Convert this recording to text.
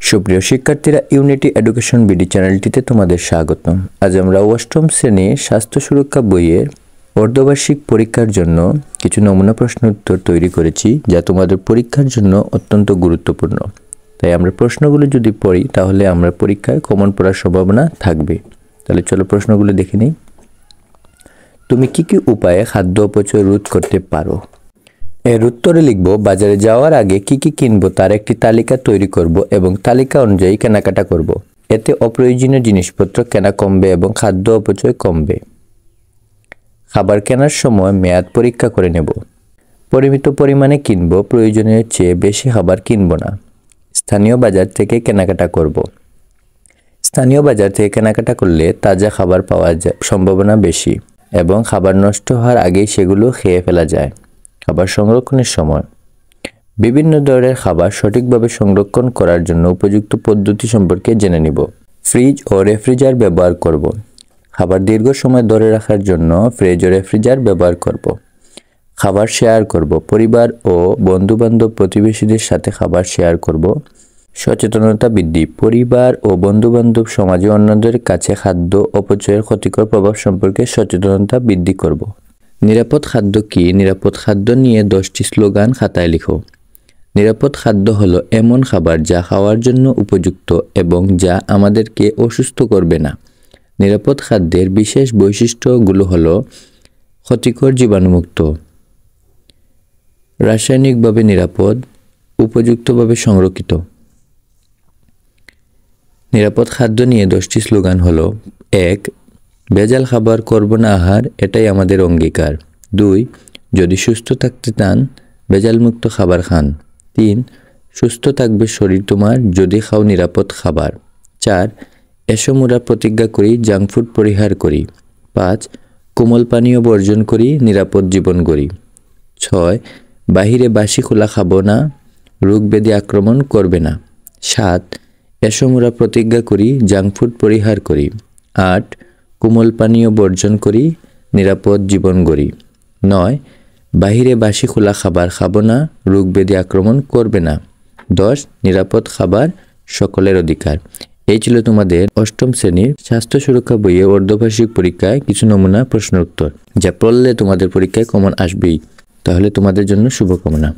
সুপ্রিয় শিক্ষার্থীরা, unity education BD চ্যানেলটিতে তোমাদের স্বাগতম। আজ আমরা অষ্টম শ্রেণীর স্বাস্থ্য সুরক্ষা বইয়ের অর্ধবার্ষিক পরীক্ষার জন্য কিছু নমুনা প্রশ্ন উত্তর তৈরি করেছি, যা তোমাদের পরীক্ষার জন্য অত্যন্ত গুরুত্বপূর্ণ। তাই আমরা প্রশ্নগুলো যদি পড়ি তাহলে আমরা পরীক্ষায় কমন পড়ার সম্ভাবনা থাকবে। তাহলে চলো প্রশ্নগুলো দেখে নিই। তুমি কি কি উপায়ে খাদ্য অপচয় রোধ করতে পারো? এর উত্তরে লিখব, বাজারে যাওয়ার আগে কি কি কিনবো তার একটি তালিকা তৈরি করব এবং তালিকা অনুযায়ী কেনাকাটা করব। এতে অপ্রয়োজনীয় জিনিসপত্র কেনা কমবে এবং খাদ্য অপচয় কমবে। খাবার কেনার সময় মেয়াদ পরীক্ষা করে নেব। পরিমিত পরিমাণে কিনব, প্রয়োজনের চেয়ে বেশি খাবার কিনব না। স্থানীয় বাজার থেকে কেনাকাটা করব। স্থানীয় বাজার থেকে কেনাকাটা করলে তাজা খাবার পাওয়ার সম্ভাবনা বেশি এবং খাবার নষ্ট হওয়ার আগেই সেগুলো খেয়ে ফেলা যায়। খাবার সংরক্ষণের সময় বিভিন্ন ধরনের খাবার সঠিকভাবে সংরক্ষণ করার জন্য উপযুক্ত পদ্ধতি সম্পর্কে জেনে নিব। ফ্রিজ ও রেফ্রিজারেটর ব্যবহার করব। খাবার দীর্ঘ সময় ধরে রাখার জন্য ফ্রিজ ও রেফ্রিজারেটর ব্যবহার করব। খাবার শেয়ার করব। পরিবার ও বন্ধুবান্ধব প্রতিবেশীদের সাথে খাবার শেয়ার করব। সচেতনতা বৃদ্ধি। পরিবার ও বন্ধুবান্ধব সমাজে অন্যদের কাছে খাদ্য অপচয়ের ক্ষতিকর প্রভাব সম্পর্কে সচেতনতা বৃদ্ধি করব। নিরাপদ খাদ্য কি? নিরাপদ খাদ্য নিয়ে 10টি স্লোগান খাতায় লিখো। নিরাপদ খাদ্য হলো এমন খাবার যা খাওয়ার জন্য উপযুক্ত এবং যা আমাদেরকে অসুস্থ করবে না। নিরাপদ খাদ্যের বিশেষ বৈশিষ্ট্যগুলো হলো ক্ষতিকর জীবাণুমুক্ত, রাসায়নিকভাবে নিরাপদ, উপযুক্তভাবে সংরক্ষিত। নিরাপদ খাদ্য নিয়ে 10টি স্লোগান হলো: 1. ভেজাল খাবার করব না আহার, এটাই আমাদের অঙ্গীকার। 2. যদি সুস্থ থাকতে চান ভেজালমুক্ত খাবার খান। 3. সুস্থ থাকবে শরীর তোমার যদি খাও নিরাপদ খাবার। 4. এসো মোরা প্রতিজ্ঞা করি জাঙ্ক ফুড পরিহার করি। 5. কোমল পানীয় বর্জন করি, নিরাপদ জীবন গড়ি। 6. বাহিরে বাসি খোলা খাবো না, রোগ ব্যাধি আক্রমণ করবে না। 7. এসো মোরা প্রতিজ্ঞা করি জাঙ্ক ফুড পরিহার করি। 8. কোমল পানীয় বর্জন করি, নিরাপদ জীবন গড়ি। 9. বাহিরে বাসি খোলা খাবার খাবো না, রোগ ব্যাধি আক্রমণ করবে না। 10. নিরাপদ খাবার সকলের অধিকার। এই ছিল তোমাদের অষ্টম শ্রেণীর স্বাস্থ্য সুরক্ষা বইয়ে অর্ধবার্ষিক পরীক্ষায় কিছু নমুনা প্রশ্ন উত্তর, যা পড়লে তোমাদের পরীক্ষায় কমন আসবেই। তাহলে তোমাদের জন্য শুভকামনা।